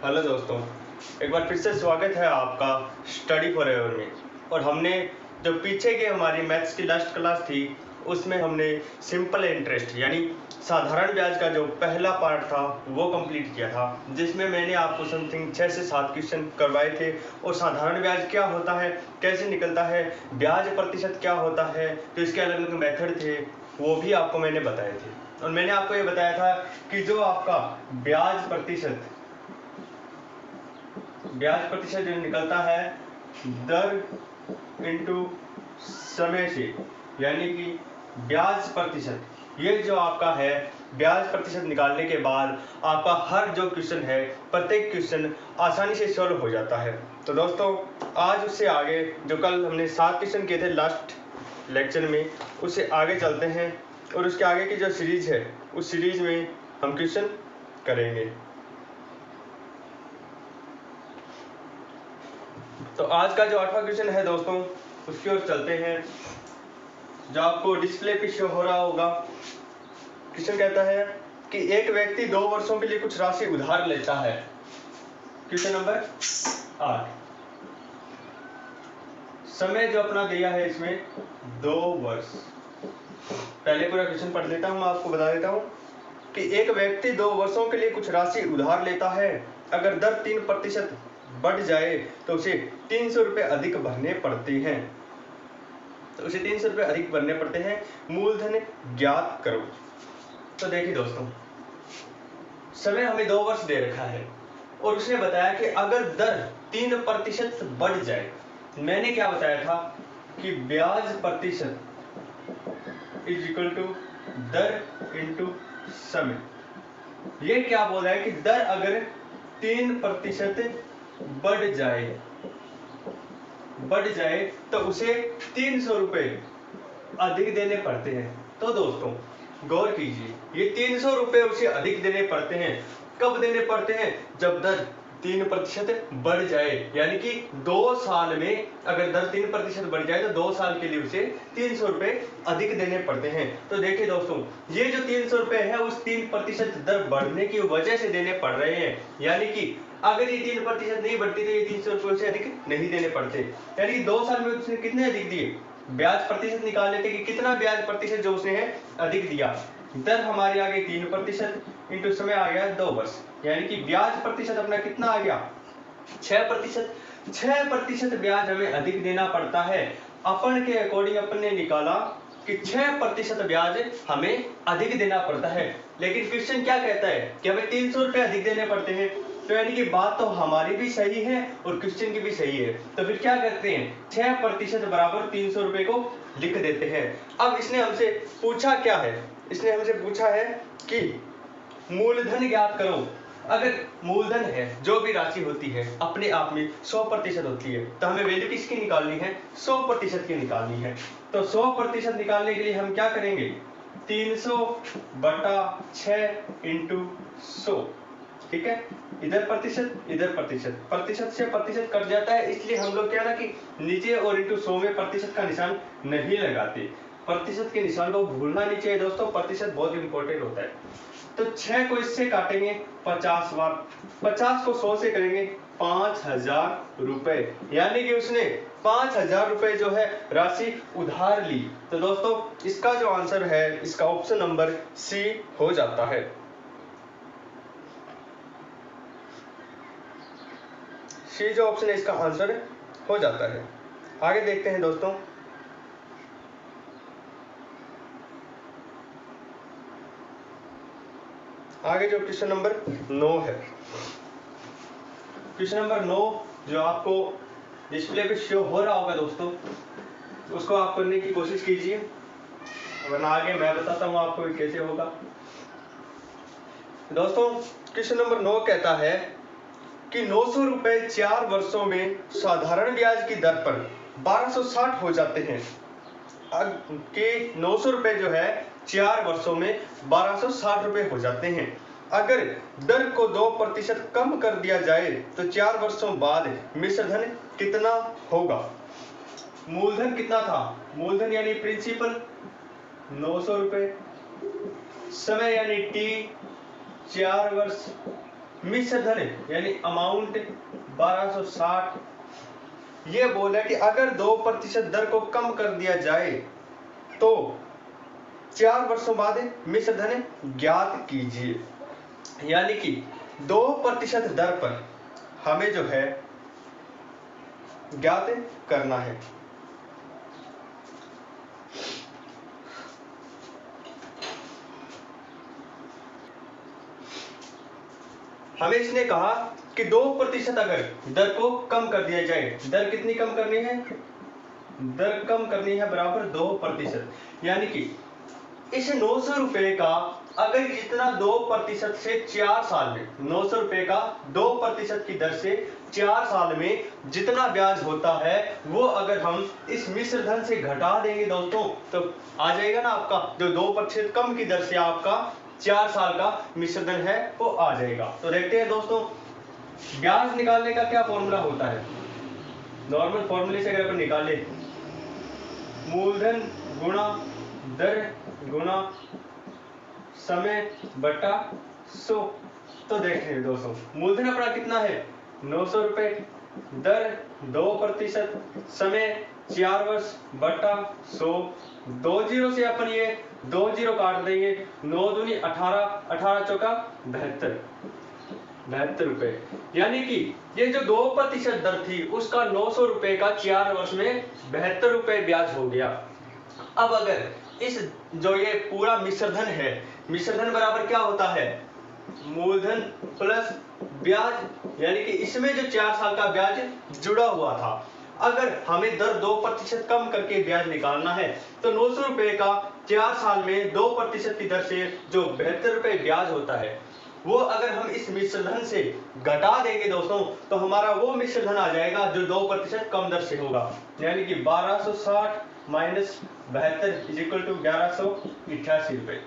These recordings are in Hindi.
हेलो दोस्तों, एक बार फिर से स्वागत है आपका स्टडी फॉरएवर में। और हमने जो पीछे के हमारी मैथ्स की लास्ट क्लास थी उसमें हमने सिंपल इंटरेस्ट यानी साधारण ब्याज का जो पहला पार्ट था वो कंप्लीट किया था, जिसमें मैंने आपको समथिंग 6 से 7 क्वेश्चन करवाए थे। और साधारण ब्याज क्या होता है, कैसे निकलता है, ब्याज प्रतिशत क्या होता है, तो इसके अलग अलग मेथड थे वो भी आपको मैंने बताए थे। और मैंने आपको ये बताया था कि जो आपका ब्याज प्रतिशत जो निकलता है दर इनटू समय से, यानी कि ब्याज प्रतिशत, ये जो आपका है ब्याज प्रतिशत निकालने के बाद आपका हर जो क्वेश्चन है प्रत्येक क्वेश्चन आसानी से सॉल्व हो जाता है। तो दोस्तों आज उससे आगे जो कल हमने 7 क्वेश्चन किए थे लास्ट लेक्चर में, उससे आगे चलते हैं और उसके आगे की जो सीरीज है उस सीरीज में हम क्वेश्चन करेंगे। तो आज का जो 8वां क्वेश्चन है दोस्तों उसकी ओर चलते हैं, जो आपको डिस्प्ले पे शो हो रहा होगा। क्वेश्चन कहता है कि एक व्यक्ति 2 वर्षों के लिए कुछ राशि उधार लेता है। Question number 8। समय जो अपना दिया है इसमें 2 वर्ष। पहले पूरा क्वेश्चन पढ़ देता हूं, आपको बता देता हूं कि एक व्यक्ति 2 वर्षों के लिए कुछ राशि उधार लेता है। अगर दर 3% बढ़ जाए तो उसे 300 रुपए अधिक भरने पड़ते हैं। मूलधन ज्ञात करो। तो देखिए दोस्तों, समय हमें 2 वर्ष दे रखा है और उसने बताया कि अगर दर 3% बढ़ जाए, मैंने क्या बताया था कि ब्याज प्रतिशत इज इक्वल टू दर इनटू समय। ये क्या बोल रहा है कि दर अगर 3% बढ़ जाए तो उसे 300 रुपए अधिक देने पड़ते हैं। तो दोस्तों गौर कीजिए, ये 300 रुपए उसे अधिक देने पड़ते हैं। कब देने पड़ते हैं? जब दर 3% बढ़ जाए, यानी कि 2 साल में अगर दर 3% बढ़ जाए तो 2 साल के लिए उसे 300 रुपए अधिक देने पड़ते हैं। तो देखिए दोस्तों, ये जो 300 रुपए है उस 3% दर बढ़ने की वजह से देने पड़ रहे हैं, यानी कि अगर ये 3% नहीं बढ़ती तो ये 300 रुपए से अधिक नहीं देने पड़ते। यानी कि 2 साल में उसने कितने अधिक दिए? ब्याज प्रतिशत निकाल लेते कि कितना ब्याज प्रतिशत जो उसने है अधिक दिया। दर हमारी आ गई 3% इंटू समय आ गया 2 वर्ष, यानी कि ब्याज प्रतिशत अपना कितना आ गया? 6%। 6% ब्याज हमें अधिक देना पड़ता है। अपन के अकॉर्डिंग अपन ने निकाला कि 6% ब्याज हमें अधिक देना पड़ता है, लेकिन क्वेश्चन क्या कहता है कि हमें 300 रुपए अधिक देने पड़ते हैं। तो यानी कि बात तो हमारी भी सही है और क्वेश्चन की भी सही है। तो फिर क्या करते हैं, 6% बराबर 300 रुपए को लिख देते हैं। अब इसने हमसे पूछा क्या है? इसने हमसे पूछा है कि मूलधन ज्ञात करो। अगर मूलधन है, जो भी राशि होती है अपने आप में 100% होती है, तो हमें वैल्यू किसकी निकालनी है? 100% की निकालनी है। तो 100% निकालने के लिए हम क्या करेंगे? 300/6 इंटू 100। ठीक है, इधर प्रतिशत इधर प्रतिशत, प्रतिशत से प्रतिशत कट जाता है, इसलिए हम लोग क्या ना कि नीचे और इंटू 100 में प्रतिशत का निशान नहीं लगाते। प्रतिशत के निशान को भूलना नहीं चाहिए दोस्तों, प्रतिशत बहुत इंपॉर्टेंट होता है। तो 6 को इससे काटेंगे 50 बार, 50 को 100 से करेंगे 5000 रुपए, यानी कि उसने 5000 रुपए जो है राशि उधार ली। तो दोस्तों इसका जो आंसर है इसका ऑप्शन नंबर सी हो जाता है। सी जो ऑप्शन है इसका आंसर हो जाता है। आगे देखते हैं दोस्तों, आगे जो क्वेश्चन नंबर 9 है, क्वेश्चन नंबर 9 जो आपको डिस्प्ले पे शो हो रहा होगा दोस्तों, उसको आप करने की कोशिश कीजिए, वरना आगे मैं बताता हूं आपको कैसे होगा। दोस्तों क्वेश्चन नंबर 9 कहता है कि 900 रुपए 4 वर्षों में साधारण ब्याज की दर पर 1260 हो जाते हैं। कि 900 रुपए जो है 4 वर्षों में 1260 रुपए हो जाते हैं। अगर दर को 2% कम कर दिया जाए तो 4 वर्षों बाद मिश्रधन कितना होगा? मूलधन कितना था? मूलधन यानी प्रिंसिपल 900 रुपए, समय यानी T 4 वर्ष, मिश्र धन यानी अमाउंट 1260, ये बोला कि अगर 2% दर को कम कर दिया जाए तो 4 वर्षों बाद मिश्र धन ज्ञात कीजिए। यानी कि 2% दर पर हमें जो है ज्ञात करना है। हमें इसने कहा कि 2% अगर दर को कम कर दिया जाए, दर कितनी कम करनी है? दर कम करनी है बराबर 2%। यानी कि इस 900 रुपए का अगर जितना 2% से 4 साल में 900 रुपए का 2% की दर से 4 साल में जितना ब्याज होता है वो अगर हम इस मिश्र धन से घटा देंगे दोस्तों तो आ जाएगा ना आपका जो 2% कम की दर से आपका 4 साल का मिश्र धन है वो आ जाएगा। तो देखते हैं दोस्तों ब्याज निकालने का क्या फॉर्मूला होता है। नॉर्मल फॉर्मूले से अगर अपन निकाले मूलधन गुणा दर गुणा समय बटा 100, तो देखते हैं दोस्तों मूलधन अपना कितना है 900 रुपए, दर 2%, समय 4 वर्ष बटा 100, 2 जीरो से अपन ये 2 जीरो काट देंगे, 9 दूनी 18, 18 चौका 72 रुपए। यानी कि ये जो 2% दर थी उसका 900 रुपए का 4 वर्ष में 72 रुपए ब्याज हो गया। अब अगर इस जो ये पूरा मिश्र धन है, मिश्र धन बराबर क्या होता है मूलधन प्लस ब्याज, यानी कि इसमें जो 4 साल का ब्याज जुड़ा हुआ था, अगर हमें दर 2% कम करके ब्याज निकालना है तो 900 रुपए का 4 साल में 2% की दर से जो 72 रुपए ब्याज होता है वो अगर हम इस मिश्र धन से घटा देंगे दोस्तों तो हमारा वो मिश्र धन आ जाएगा जो 2% कम दर से होगा। यानी कि 1260 माइनस 72 इज इक्वल टू 1188 रुपए।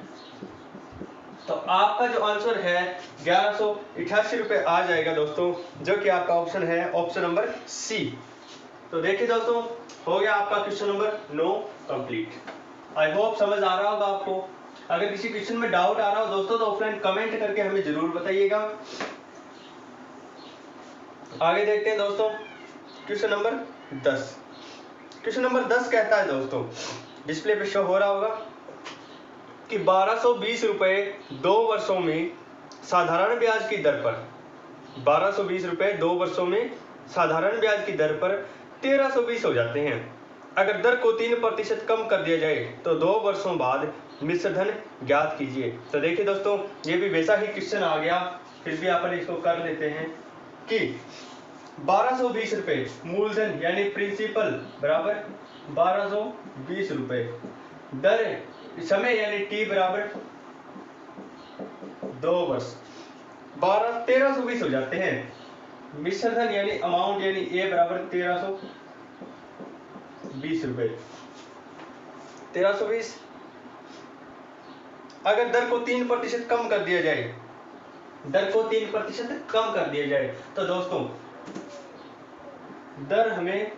तो आपका जो आंसर है 1188 रुपए आ जाएगा दोस्तों, जो कि आपका ऑप्शन है ऑप्शन नंबर सी। तो देखिए दोस्तों हो गया आपका question number 9 complete. I hope समझ आ रहा होगा आपको। अगर किसी क्वेश्चन में डाउट आ रहा हो दोस्तों तो ऑफलाइन कमेंट करके हमें जरूर बताइएगा। आगे देखते हैं दोस्तों क्वेश्चन नंबर 10। क्वेश्चन नंबर 10 कहता है दोस्तों, डिस्प्ले पे शो हो रहा होगा कि 1220 रुपए 2 वर्षों में साधारण ब्याज की दर पर 1220 रुपए 2 वर्षों में साधारण ब्याज की दर पर 1320 हो जाते हैं। अगर दर को 3% कम कर दिया जाए तो 2 वर्षों बाद मिश्र धन ज्ञात कीजिए। तो देखिए दोस्तों ये भी वैसा ही क्वेश्चन आ गया, फिर भी अपन इसको कर लेते हैं कि 1220 रुपए मूलधन यानी प्रिंसिपल बराबर 1220 रुपए, दर समय यानी टी बराबर 2 वर्ष, 1320 हो जाते हैं। मिश्र धन यानी अमाउंट यानी ए बराबर 1320 रुपए, 1320। अगर दर को 3% कम कर दिया जाए, दर को 3% कम कर दिया जाए तो दोस्तों दर हमें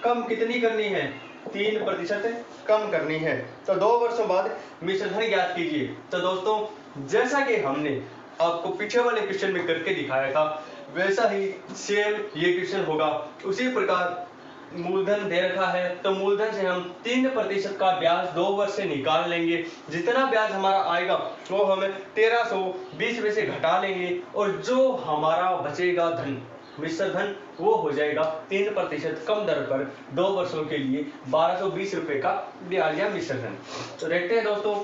कम कितनी करनी है 3% कम करनी है। तो 2 वर्षों बाद मिश्र धन ज्ञात कीजिए। तो दोस्तों जैसा कि हमने आपको पीछे वाले क्वेश्चन में करके दिखाया था वैसा ही सेम ये क्वेश्चन होगा। उसी प्रकार मूलधन दे रखा है तो मूलधन से हम 3% का ब्याज 2 वर्ष से निकाल लेंगे। जितना ब्याज हमारा आएगा वो हम 1320 में से घटा लेंगे और जो हमारा बचेगा धन मिश्र धन वो हो जाएगा 3% कम दर पर 2 वर्षों के लिए 1220 रुपए का ब्याज या मिश्र धन। तो देखते हैं दोस्तों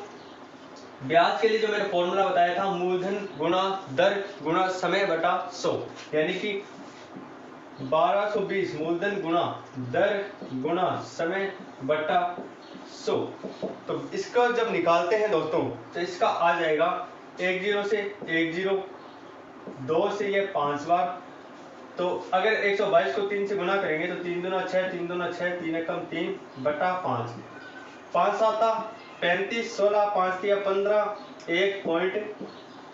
ब्याज के लिए जो मैंने फॉर्मूला बताया था मूलधन गुणा दर गुणा समय बटा 100, यानी कि 1220 मूलधन गुणा दर गुणा समय बटा 100। तो इसका जब निकालते हैं दोस्तों तो इसका आ जाएगा 10 से 10, 2 से ये 5 बार। तो अगर 122 को 3 से गुना करेंगे तो 3 दूना 6, 3 दूना 6, 3 एकम 3 बटा 5, 5 7 35, 16, 5 3 15,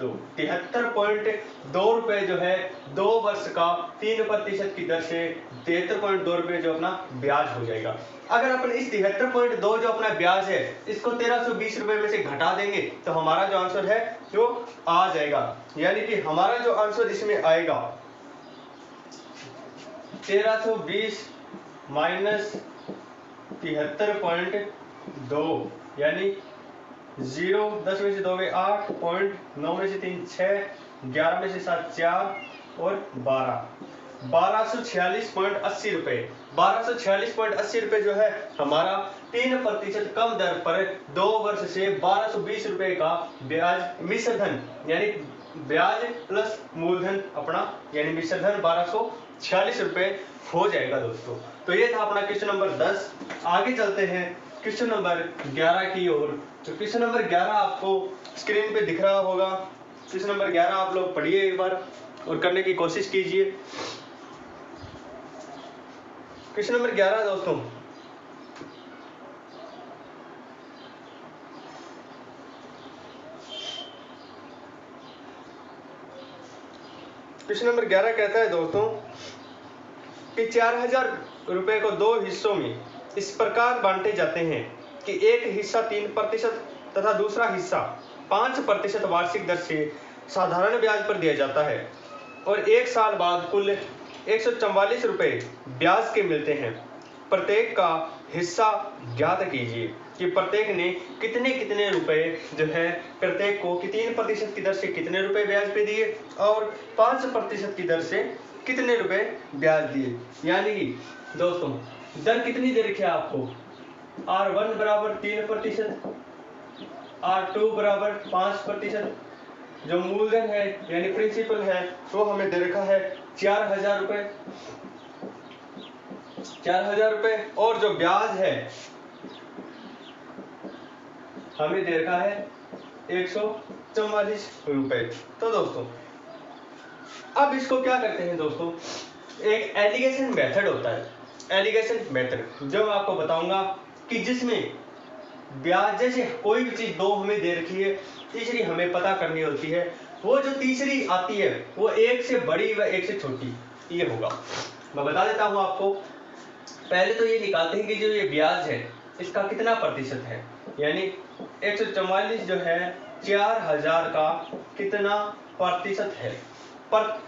तो 73.2 रुपए जो है 2 वर्ष का 3% की दर से 73.2 रुपए जो अपना ब्याज हो जाएगा। अगर अपन इस 73.2 जो अपना ब्याज है इसको 1320 रुपए में से घटा देंगे तो हमारा जो आंसर है जो आ जाएगा, यानी कि हमारा जो आंसर इसमें आएगा 1320 माइनस 73.2 यानी 0, 10 में से 2 गए 8, 9 में से 3 6, 11 में से 7 4 और 1246.80 रुपए। 1246.80 रुपए जो है हमारा 3% कम दर पर 2 वर्ष से 1220 रुपए का ब्याज मिश्र धन यानी ब्याज प्लस मूलधन अपना यानी मिश्र धन 1246 रुपए हो जाएगा दोस्तों। तो ये था अपना क्वेश्चन नंबर 10। आगे चलते हैं क्वेश्चन नंबर 11 की ओर। तो क्वेश्चन नंबर 11 आपको स्क्रीन पे दिख रहा होगा। क्वेश्चन नंबर 11 आप लोग पढ़िए एक बार और करने की कोशिश कीजिए। क्वेश्चन नंबर 11 दोस्तों, क्वेश्चन नंबर 11 कहता है दोस्तों कि 4000 रुपए को 2 हिस्सों में इस प्रकार बांटे जाते हैं कि एक हिस्सा 3% तथा दूसरा हिस्सा 5% वार्षिक दर से साधारण ब्याज पर दिया जाता है और 1 साल बाद कुल 144 रुपए ब्याज के मिलते हैं। प्रत्येक का हिस्सा ज्ञात कीजिए कि प्रत्येक ने कितने रुपए जो है प्रत्येक को कि 3% की दर से कितने रुपए ब्याज पे दिए और 5% की दर से कितने रुपए ब्याज दिए। यानी कि दोस्तों दर कितनी दे रखी है आपको, R1 बराबर 3%, R2 बराबर 5%, जो मूलधन है यानी प्रिंसिपल है वो हमें दे रखा है 4000 रुपए, 4000 रुपए और जो ब्याज है हमें दे रखा है 144 रुपए। तो दोस्तों अब इसको क्या करते हैं दोस्तों, एक एलिगेशन मेथड होता है, एलिगेशन मेथड जो मैं आपको बताऊंगा कि जिसमें ब्याज जैसे कोई भी चीज दो हमें दे रखी है, तीसरी हमें पता करनी होती है, वो जो तीसरी आती है वो एक से बड़ी व एक से छोटी ये होगा। मैं बता देता हूं आपको। पहले तो ये निकालते हैं कि जो ये ब्याज है इसका कितना प्रतिशत है, यानी 144 जो है 4000 का कितना प्रतिशत है। पर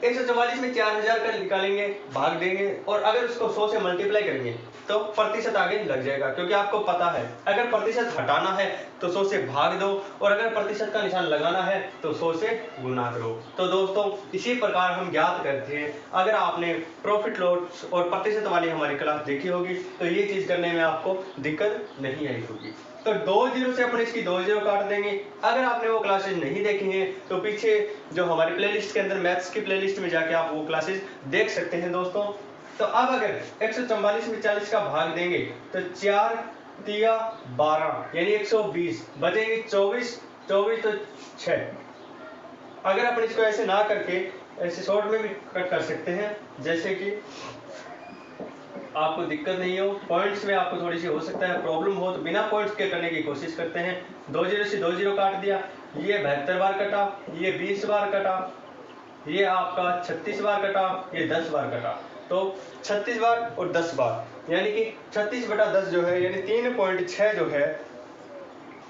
144 में 4000 का निकालेंगे भाग देंगे और अगर उसको 100 से मल्टीप्लाई करेंगे तो प्रतिशत आगे लग जाएगा, क्योंकि आपको पता है अगर प्रतिशत हटाना है तो 100 से भाग दो और अगर प्रतिशत का निशान लगाना है तो 100 से गुना करो। तो दोस्तों इसी प्रकार हम ज्ञात करते हैं। अगर आपने प्रॉफिट लॉस और प्रतिशत वाली हमारी क्लास देखी होगी तो ये चीज करने में आपको दिक्कत नहीं आई होगी। तो 2 जीरो से अपन इसकी 2 जीरो काट देंगे। अगर आपने वो क्लासेस नहीं देखी हैं तो पीछे जो हमारी प्लेलिस्ट के अंदर मैथ्स की प्लेलिस्ट में जाके आप वो क्लासेस देख सकते हैं दोस्तों। तो अब अगर 144 में 40 का भाग देंगे तो 4 तिया 12 यानी 120 बचेंगे 24 तो 6। अगर अपन इसको ऐसे ना करके ऐसे शॉर्ट में भी कट कर सकते हैं, जैसे कि आपको दिक्कत नहीं हो, पॉइंट्स में आपको थोड़ी सी हो सकता है प्रॉब्लम हो तो बिना पॉइंट्स के करने की कोशिश करते हैं। 2 जीरो से 2 जीरो काट दिया, ये 72 बार कटा, ये 20 बार कटा, ये आपका 36 बार कटा, ये 10 बार कटा। तो 36 बार और 10 बार यानी कि 36/10 जो है यानी 3.6 जो है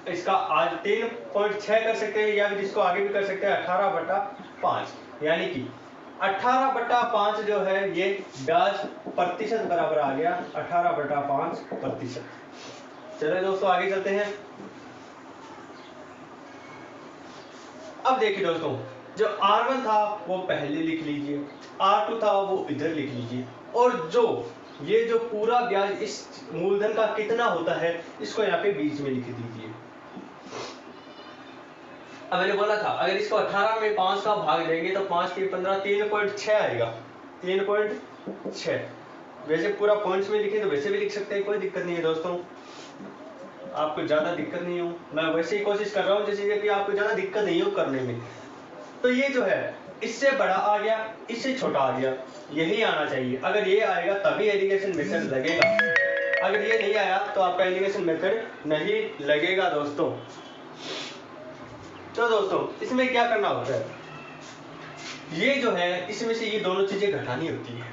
इसका आज 3.6 कर सकते हैं या फिर इसको आगे भी कर सकते हैं 18/5 यानी कि 18/5 जो है ये ब्याज प्रतिशत बराबर आ गया 18/5%। चलिए दोस्तों आगे चलते हैं। अब देखिए दोस्तों जो R1 था वो पहले लिख लीजिए, R2 था वो इधर लिख लीजिए और जो ये जो पूरा ब्याज इस मूलधन का कितना होता है इसको यहाँ पे बीच में लिख दीजिए। अब मैंने बोला था अगर इसको 18 में 5 का भाग देंगे तो 5 के 15 3.6 आएगा, 3.6। वैसे पूरा पॉइंट्स में लिखे तो वैसे भी लिख सकते हैं, कोई दिक्कत नहीं है दोस्तों, आपको ज्यादा दिक्कत नहीं हो। मैं वैसे ही कोशिश कर रहा हूँ जैसे कि आपको ज्यादा दिक्कत नहीं हो करने में। तो ये जो है इससे बड़ा आ गया, इससे छोटा आ गया, यही आना चाहिए। अगर ये आएगा तभी एलिगेशन मेथड लगेगा, अगर ये नहीं आया तो आपका एलिगेशन मेथड नहीं लगेगा दोस्तों। तो दोस्तों इसमें क्या करना होता है, ये जो है इसमें से ये दोनों चीजें घटानी होती है।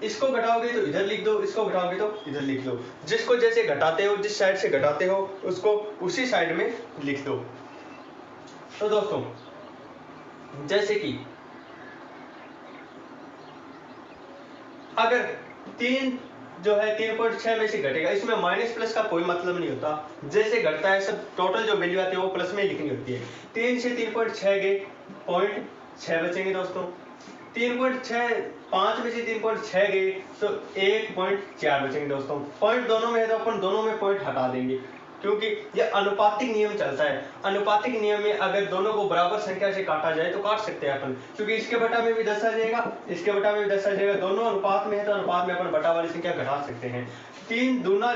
इसको घटाओगे तो इधर लिख दो, इसको घटाओगे तो इधर लिख दो। जिसको जैसे घटाते हो, जिस साइड से घटाते हो उसको उसी साइड में लिख दो। तो दोस्तों जैसे कि अगर 3 जो है 3.6 में से घटेगा, इसमें माइनस प्लस का कोई मतलब नहीं होता, जैसे घटता है सब टोटल जो वैल्यू आती है वो प्लस में ही लिखनी होती है। 3 से 3.6 गए, 0.6 बचेंगे दोस्तों। 3.6 5 में से 3.6 गए तो 1.4 बचेंगे दोस्तों। पॉइंट दोनों में है तो अपन दोनों में पॉइंट हटा देंगे, क्योंकि ये अनुपातिक नियम चलता है। अनुपातिक नियम में अगर दोनों को बराबर संख्या से काटा जाए तो काट सकते हैं अपन, क्योंकि इसके बटा में भी 10 आ जाएगा, इसके बटा में भी 10 आ जाएगा। दोनों अनुपात में है तो अनुपात में अपन बटा वाली संख्या घटा सकते हैं। 3 दूना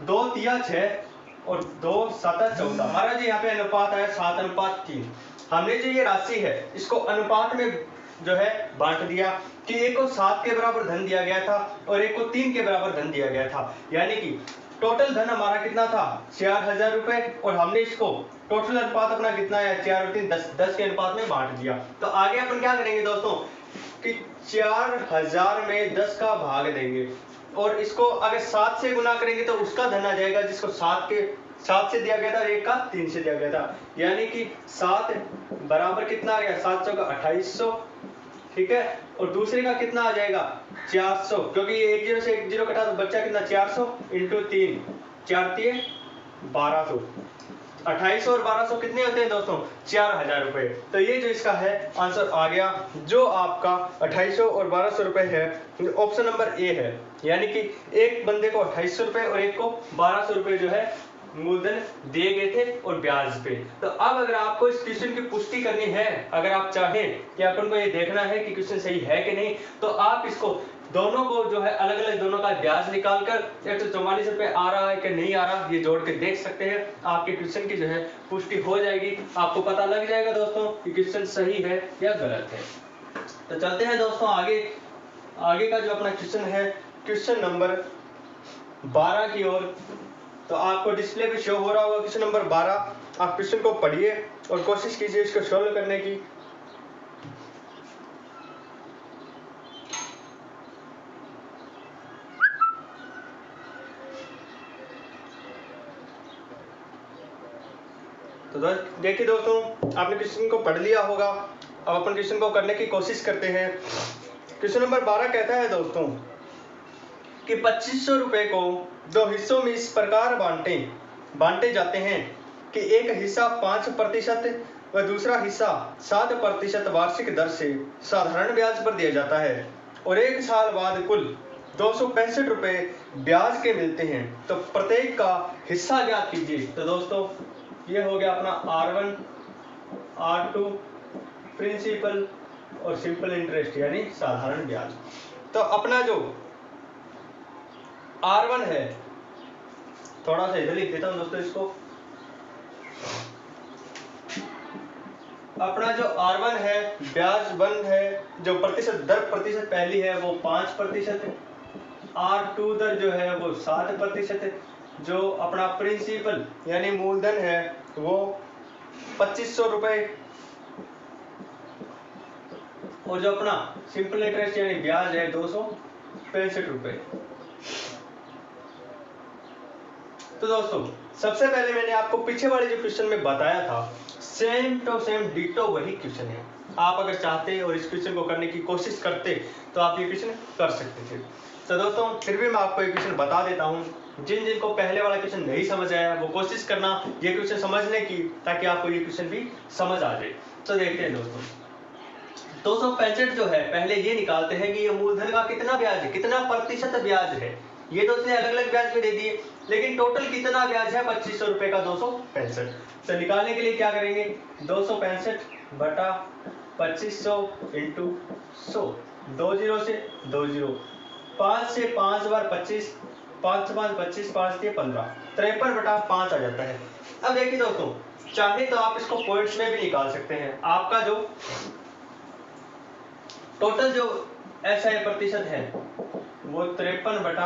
2 तिया 6 और 2 7 14। हमारा जो यहाँ पे अनुपात आया 7:3। हमने जो ये राशि है इसको अनुपात में जो है बांट दिया कि एक को 7 के बराबर धन दिया गया था और एक को 3 के बराबर धन दिया गया था, यानी कि टोटल धन हमारा कितना था 4000 रुपए, और हमने इसको टोटल अनुपात अपना कितना है 4 और 3 10 के अनुपात में बांट दिया। तो आगे अपन क्या करेंगे दोस्तों कि 4000 में 10 का भाग देंगे और इसको अगर 7 से गुना करेंगे तो उसका धन आ जाएगा जिसको 7 से दिया गया था और एक का 3 से दिया गया था, यानी कि 7 बराबर कितना आ गया 7 चौका 2800, ठीक है। और दूसरे का कितना आ जाएगा 400, क्योंकि ये 1 0 से 1 0 कटा तो बच्चा कितना 400 इंटू 3 4 3 1200। 2800 और 1200 कितने होते हैं दोस्तों 4000 रुपए। तो ये जो इसका है आंसर आ गया, जो आपका 2800 और 1200 रुपए है, ऑप्शन नंबर ए है। यानी कि एक बंदे को 2800 रुपए और एक को 1200 रुपए जो है मूलधन दिए गए थे और ब्याज पे। तो अब अगर आपको इस क्वेश्चन की पुष्टि करनी है, अगर आप चाहें कि अपन को ये देखना है कि क्वेश्चन सही है कि नहीं, तो आप इसको दोनों को जो है अलग अलग दोनों का ब्याज निकालकर 144 रुपए आ रहा है कि नहीं आ रहा ये जोड़ के देख सकते हैं। आपके क्वेश्चन की जो है पुष्टि हो जाएगी, आपको पता लग जाएगा दोस्तों कि क्वेश्चन सही है या गलत है। तो चलते हैं दोस्तों आगे का जो अपना क्वेश्चन है क्वेश्चन नंबर 12 की ओर। तो आपको डिस्प्ले पे शो हो रहा होगा क्वेश्चन नंबर 12। आप क्वेश्चन को पढ़िए और कोशिश कीजिए इसको सॉल्व करने की। तो देखिए दोस्तों आपने क्वेश्चन को पढ़ लिया होगा, अब अपन क्वेश्चन को करने की कोशिश करते हैं। क्वेश्चन नंबर 12 कहता है दोस्तों कि 2500 रुपए को 2 हिस्सों में इस प्रकार बांटे जाते हैं कि एक हिस्सा 5% व दूसरा हिस्सा 7% वार्षिक दर से साधारण ब्याज पर दिया जाता है और 1 साल बाद कुल 265 रुपए ब्याज के मिलते हैं, तो प्रत्येक का हिस्सा ज्ञात कीजिए। तो दोस्तों ये हो गया अपना R1 R2 प्रिंसिपल और सिंपल इंटरेस्ट यानी साधारण ब्याज। तो अपना जो R1 है, थोड़ा सा इधर लिख देता हूं दोस्तों इसको। अपना जो R1 है ब्याज 1 है, जो प्रतिशत पहली है वो 5%, R2 दर जो है वो 7%, जो अपना प्रिंसिपल यानी मूलधन है वो 2500 रुपए, और जो अपना सिंपल इंटरेस्ट यानी ब्याज है 265 रुपए। तो दोस्तों सबसे पहले मैंने आपको पीछे वाले जो क्वेश्चन में बताया था सेम टू सेम डिटो वही क्वेश्चन है। आप अगर चाहते और इस क्वेश्चन को करने की कोशिश करते तो आप ये क्वेश्चन कर सकते थे। तो दोस्तों फिर भी मैं आपको ये क्वेश्चन बता देता हूँ, जिनको पहले वाला क्वेश्चन नहीं समझ आया वो कोशिश करना ये क्वेश्चन समझने की, ताकि आपको ये क्वेश्चन भी समझ आ जाए। तो देखते हैं दोस्तों 265 जो है पहले ये निकालते हैं कि ये मूलधन का कितना ब्याज है, कितना प्रतिशत ब्याज है। ये तो उसने अलग अलग ब्याज पे दे दिए, लेकिन टोटल कितना ब्याज है 2500 रुपए का 265। तो निकालने के लिए क्या करेंगे 265 बटा 2500 इंटू 100, 2 0 से 2 0, 5 से 5 बार 25, 5 से 5 25, 5 से 15, 53 बटा 5 आ जाता है। अब देखिए दोस्तों चाहे तो आप इसको पॉइंट्स में भी निकाल सकते हैं। आपका जो टोटल जो SI प्रतिशत है वो 53 बटा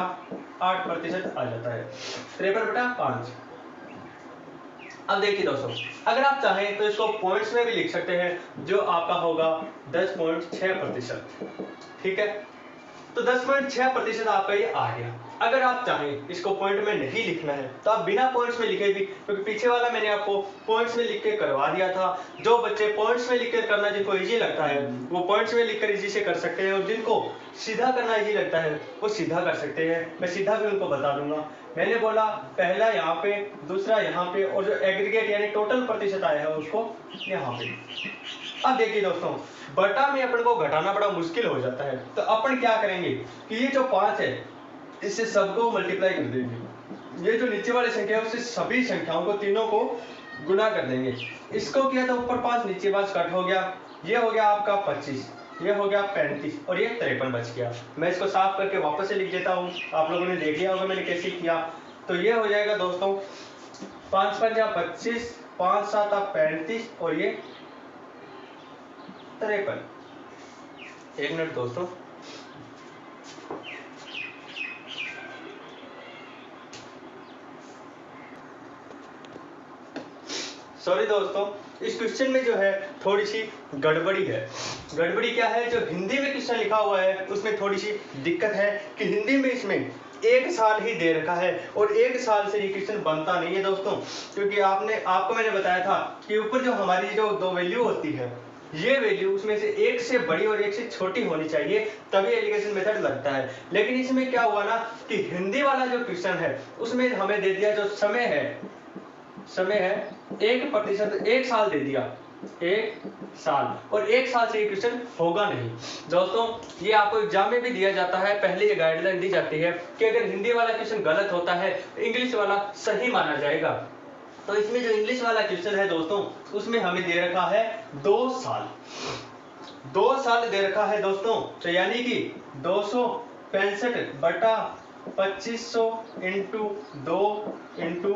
8% आ जाता है, 53 बटा 5। अब देखिए दोस्तों, अगर आप चाहें तो इसको पॉइंट्स में भी लिख सकते हैं, जो आपका होगा 10.6%। ठीक है, तो 10.6% आपका ये आ गया। अगर आप चाहें इसको पॉइंट में नहीं लिखना है तो आप बिना पॉइंट्स में लिखे भी, क्योंकि पीछे वाला मैंने आपको पॉइंट्स में लिख के करवा दिया था। जो बच्चे पॉइंट्स में लिख कर करना जिनको इजी लगता है वो पॉइंट्स में लिखकर इजी से कर सकते हैं, और जिनको सीधा करना इजी लगता है वो सीधा कर सकते हैं। मैं सीधा भी उनको बता दूंगा। मैंने बोला पहला यहाँ पे, दूसरा यहाँ पे, और जो एग्रीगेट यानी टोटल प्रतिशत आया है उसको यहाँ पे। अब देखिए दोस्तों, बटा में अपन को घटाना बड़ा मुश्किल हो जाता है, तो अपन क्या करेंगे कि ये जो 5 है इससे सबको मल्टीप्लाई कर देंगे। ये जो नीचे वाली संख्या है उससे सभी संख्याओं को, तीनों को गुना कर देंगे। इसको किया तो ऊपर 5 नीचे 5 कट हो गया। ये हो गया आपका 25, ये हो गया 35 और ये 53 बच गया। मैं इसको साफ करके वापस से लिख देता हूँ, आप लोगों ने देख लिया होगा मैंने कैसे किया। तो ये हो जाएगा दोस्तों 5 5 25, 5 7 35 और ये 53। एक मिनट दोस्तों, सॉरी दोस्तों, इस क्वेश्चन में जो है थोड़ी सी गड़बड़ी है। गड़बड़ी क्या है, जो हिंदी में क्वेश्चन लिखा हुआ है उसमें थोड़ी सी दिक्कत है कि हिंदी में इसमें 1 साल ही दे रखा है, और 1 साल से ये क्वेश्चन बनता नहीं है दोस्तों। क्योंकि आपको मैंने बताया था कि ऊपर जो हमारी जो 2 वैल्यू होती है, ये वैल्यू उसमें से 1 से बड़ी और 1 से छोटी होनी चाहिए, तभी एलिगेशन मेथड लगता है। लेकिन इसमें क्या हुआ ना कि हिंदी वाला जो क्वेश्चन है उसमें हमें दे दिया जो समय है 1%, 1 साल दे दिया, 1 साल, और 1 साल से ये क्वेश्चन होगा नहीं दोस्तों। ये आपको एग्जाम में भी दिया जाता है, पहले ये गाइडलाइन दी जाती है कि अगर हिंदी वाला क्वेश्चन गलत होता है तो इंग्लिश वाला सही माना जाएगा। तो इसमें जो इंग्लिश वाला क्वेश्चन है दोस्तों, उसमें हमें दे रखा है 2 साल, 2 साल दे रखा है दोस्तों। तो यानी कि 265 बटा 2500 इंटू 2 इंटू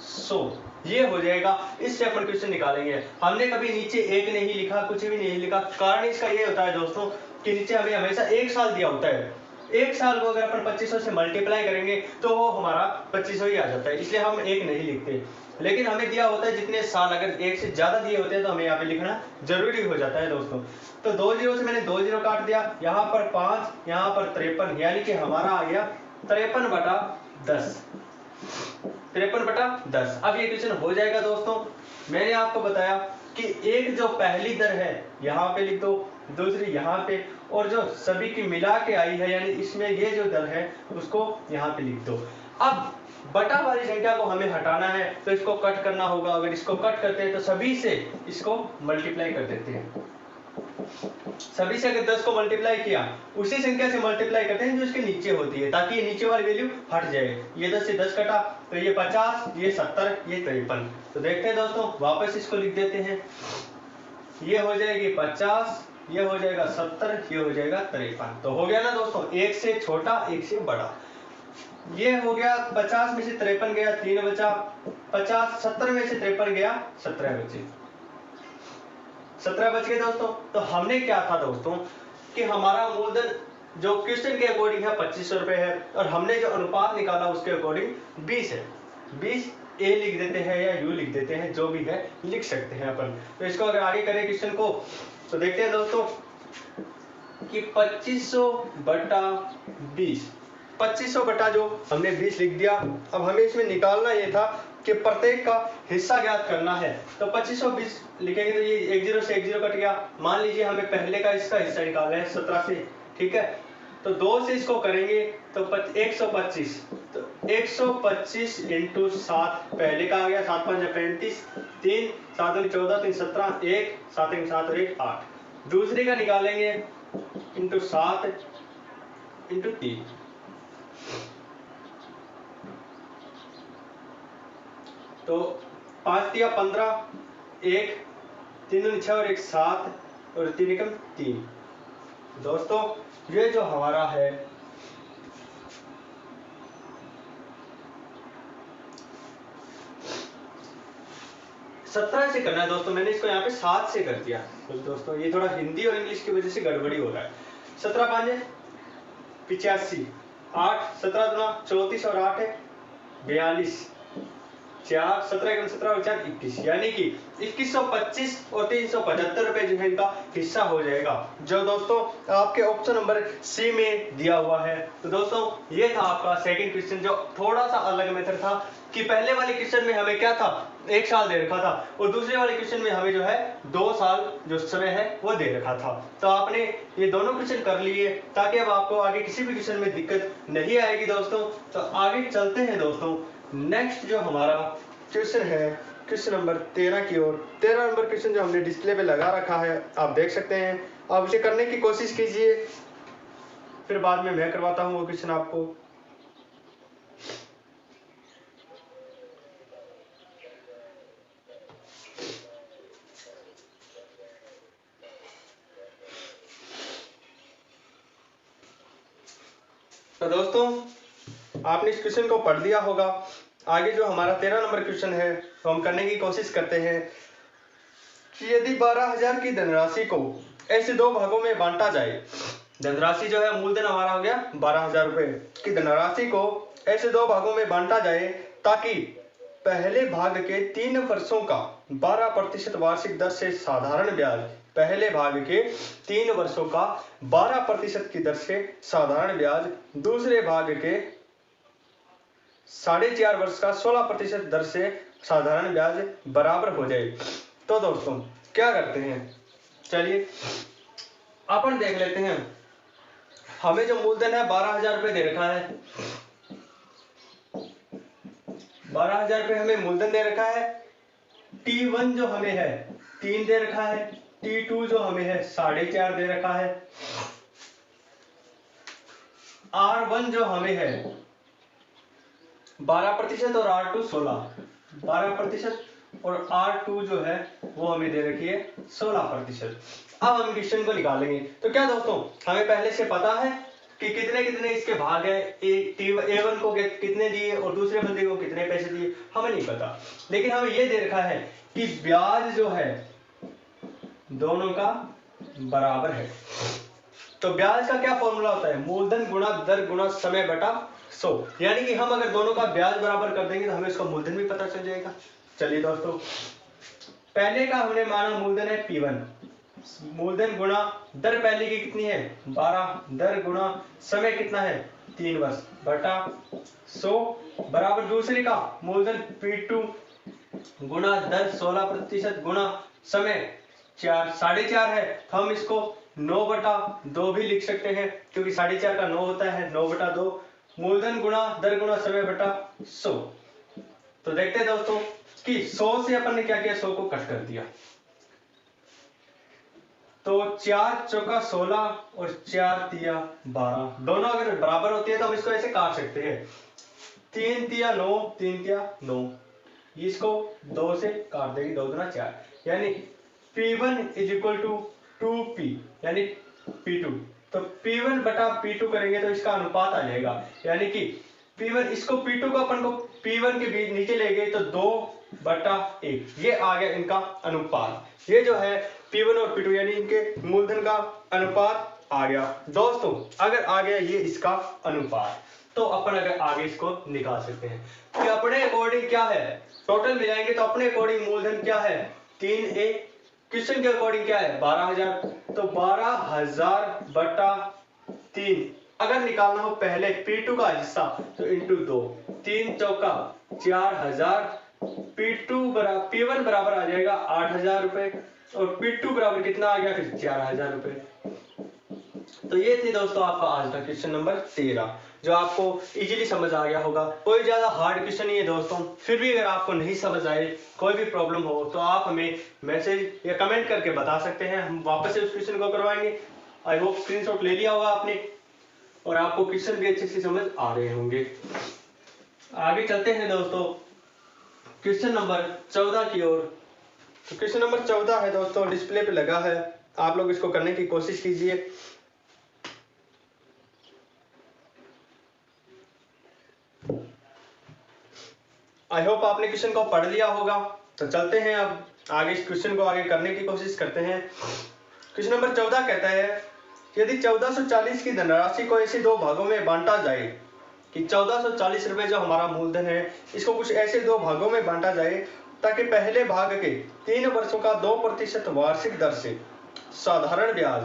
100 ये हो जाएगा। इससे अपन क्वेश्चन निकालेंगे। हमने कभी नीचे 1 नहीं लिखा, कुछ भी नहीं लिखा। कारण इसका ये होता है दोस्तों कि नीचे हमें हमेशा 1 साल दिया होता है। 1 साल को अगर अपन 2500 से मल्टीप्लाई करेंगे तो वो हमारा 2500 ही आ जाता है, इसलिए हम 1 नहीं लिखते। लेकिन हमें दिया होता है जितने साल, अगर 1 से ज्यादा दिए होते हैं तो हमें यहाँ पे लिखना जरूरी हो जाता है दोस्तों। तो 2 जीरो से मैंने 2 जीरो काट दिया, यहाँ पर 5, यहाँ पर 53, यानी कि हमारा आ गया 53 बटा 10, 53 बटा 10। अब ये क्वेश्चन हो जाएगा दोस्तों। मैंने आपको बताया कि एक जो पहली दर है यहाँ पे लिख दो, दूसरी यहाँ पे, और जो सभी की मिला के आई है यानी इसमें ये जो दर है उसको यहाँ पे लिख दो। अब बटा वाली संख्या को हमें हटाना है तो इसको कट करना होगा। अगर इसको कट करते हैं तो सभी से इसको मल्टीप्लाई कर देते हैं। सभी से अगर 10 को मल्टीप्लाई किया, उसी संख्या से मल्टीप्लाई करते हैं जो इसके नीचे होती है, ताकि ये नीचे वाली वैल्यू हट जाए। ये 10 से 10 कटा तो ये 50, ये 70, ये 53। तो देखते हैं दोस्तों, वापस इसको लिख देते हैं। ये हो जाएगी 50, ये हो जाएगा 70, ये हो जाएगा 53। तो हो गया ना दोस्तों, 1 से छोटा 1 से बड़ा। ये हो गया 50 में से 53 गया, 3 बचा। 50 70 में से 53 गया, 17 बचे, 17 बच गए दोस्तों। तो हमने क्या था दोस्तों कि हमारा मूलधन जो क्वेश्चन के अकॉर्डिंग है 2500 रुपए है, और हमने जो अनुपात निकाला उसके अकॉर्डिंग 20 है। 20 ए लिख देते हैं या यू लिख देते हैं, जो भी है लिख सकते हैं अपन। तो इसको अगर आगे करें क्वेश्चन को तो देखते हैं दोस्तों कि 2500 बटा 20, 2500 बटा जो हमने 20 लिख दिया। अब हमें इसमें निकालना ये था कि प्रत्येक का हिस्सा ज्ञात करना है। तो 2520 लिखेंगे तो ये 1 0 से 1 0 कट गया। मान लीजिए हमें पहले का इसका हिस्सा निकालना है 17 से, ठीक है। तो 2 से इसको करेंगे तो 125, तो 125 इंटू 7, पहले का आ गया 7 5 35, 3 7 14 3 17, 1 7 7 और 1 8। दूसरे का निकालेंगे इंटू 7 इंटू 3, तो 5 दिया 15, 1 3 दूनी 6 और 1 7 और 3 एकम 3। दोस्तों ये जो हमारा है सत्रह से करना है दोस्तों। मैंने इसको यहाँ पे 7 से कर दिया। तो दोस्तों ये थोड़ा हिंदी और इंग्लिश की वजह से गड़बड़ी हो रहा है। 17 5 85, 8 17 दूना 34 और 8 42, 4 17 17 और 4 21, यानी कि 2125 और 375 रुपए जो है इनका हिस्सा हो जाएगा, जो दोस्तों आपके ऑप्शन नंबर सी में दिया हुआ है। तो दोस्तों ये था आपका सेकंड क्वेश्चन, जो थोड़ा सा अलग मेथड था कि पहले वाले क्वेश्चन में हमें क्या था 1 साल दे रखा था, और दूसरे वाले क्वेश्चन में हमें जो है 2 साल जो समय है वो दे रखा था। तो आपने ये दोनों क्वेश्चन कर लिए ताकि अब आपको आगे किसी भी क्वेश्चन में दिक्कत नहीं आएगी दोस्तों। तो आगे चलते हैं दोस्तों, नेक्स्ट जो हमारा क्वेश्चन है क्वेश्चन नंबर 13 की ओर। 13 नंबर क्वेश्चन जो हमने डिस्प्ले पे लगा रखा है, आप देख सकते हैं। आप इसे करने की कोशिश कीजिए, फिर बाद में मैं करवाता हूँ वो क्वेश्चन आपको। तो दोस्तों आपने इस क्वेश्चन को पढ़ लिया होगा। आगे जो हमारा 13 नंबर क्वेश्चन है तो हम करने की कोशिश करते हैं कि यदि 12,000 की धनराशि को ऐसे 2 भागों में बांटा जाए। धनराशि जो है मूलधन हमारा हो गया 12,000 रुपए की धनराशि को ऐसे 2 भागों में बांटा जाए ताकि पहले भाग के 3 वर्षों का 12% वार्षिक दर से साधारण ब्याज, पहले भाग के 3 वर्षों का 12% की दर से साधारण ब्याज, दूसरे भाग के 4.5 वर्ष का 16% दर से साधारण ब्याज बराबर हो जाए। तो दोस्तों क्या करते हैं, चलिए अपन देख लेते हैं। हमें जो मूलधन है 12,000 रुपए दे रखा है, 12,000 रुपए हमें मूलधन दे रखा है। T1 जो हमें है 3 दे रखा है, T2 जो हमें है 4.5 दे रखा है, R1 जो हमें है 12% और R2 16, 12% और R2 जो है वो हमें दे रखी है 16%। अब हम क्वेश्चन को निकालेंगे। तो क्या दोस्तों हमें पहले से पता है कि कितने कितने इसके भाग है, A1 को कितने दिए और दूसरे बंदे को कितने पैसे दिए, हमें नहीं पता। लेकिन हमें ये दे रखा है कि ब्याज जो है दोनों का बराबर है। तो ब्याज का क्या फॉर्मूला होता है, मूलधन गुणा दर गुणा समय बटा 100, यानी कि हम अगर दोनों का ब्याज बराबर कर देंगे तो हमें इसका मूलधन भी पता चल जाएगा। चलिए दोस्तों, पहले का हमने माना मूलधन है P1, मूलधन गुणा दर पहले की कितनी है 12, दर गुणा समय कितना है 3 वर्ष बटा 100 बराबर दूसरे का मूलधन P2 गुणा दर 16% गुणा समय 4.5 है। हम इसको 9/2 भी लिख सकते हैं, क्योंकि 4.5 का 9 होता है, 9/2 मूलधन गुणा दर गुणा समय बटा 100। तो देखते हैं दोस्तों कि 100 से अपन ने क्या किया, 100 को कट कर दिया। तो 4 चौका 16 और 4 तिया 12, दोनों अगर बराबर होती है तो हम इसको ऐसे काट सकते हैं। 3 तिया 9, 3 तिया 9, इसको 2 से काट देंगे, 2 दूना 4, यानी P1 is equal to 2P यानी P2। तो P1 बटा P2 करेंगे तो इसका अनुपात आ जाएगा, यानी कि P1 इसको P2 को अपन को P1 के बीच नीचे ले गए तो 2/1, ये आ गया इनका अनुपात। ये जो है P1 और P2 यानी इनके मूलधन का अनुपात आ गया। दोस्तों अगर आ गया ये इसका अनुपात, तो अपन अगर आगे इसको निकाल सकते हैं कि अपने अकॉर्डिंग क्या है, टोटल मिलाएंगे तो अपने अकॉर्डिंग मूलधन क्या है 3A, क्वेश्चन के अकॉर्डिंग क्या है 12,000, तो 12,000 बटा 3 अगर निकालना हो पहले P2 का हिस्सा तो इंटू 2, 3 चौका 4,000, P1 बराबर आ जाएगा 8,000 रुपए और P2 बराबर कितना आ गया फिर 4,000 रुपए। तो ये थी दोस्तों आपका आज का क्वेश्चन नंबर 13, जो आपको इजीली समझ आ गया होगा। कोई ज्यादा हार्ड क्वेश्चन नहीं है दोस्तों। फिर भी अगर आपको नहीं समझ आए, कोई भी प्रॉब्लम हो, तो आप हमें मैसेज या कमेंट करके बता सकते हैं, हम वापस से उस क्वेश्चन को करवाएंगे। आई होप स्क्रीनशॉट ले लिया होगा आपने और आपको क्वेश्चन भी अच्छे से समझ आ रहे होंगे। आगे चलते हैं दोस्तों क्वेश्चन नंबर 14 की ओर। तो क्वेश्चन नंबर 14 है दोस्तों, डिस्प्ले पे लगा है, आप लोग इसको करने की कोशिश कीजिए। आई होप आपने क्वेश्चन को पढ़ लिया होगा। तो चलते हैं अब आगे इस क्वेश्चन को आगे करने की कोशिश करते हैं। क्वेश्चन नंबर 14 कहता है यदि 1440 की धनराशि को ऐसे 2 भागों में बांटा जाए कि 1440 रुपए जो हमारा मूलधन है इसको कुछ ऐसे दो भागों में बांटा जाए ताकि पहले भाग के 3 वर्षों का 2% वार्षिक दर से साधारण ब्याज,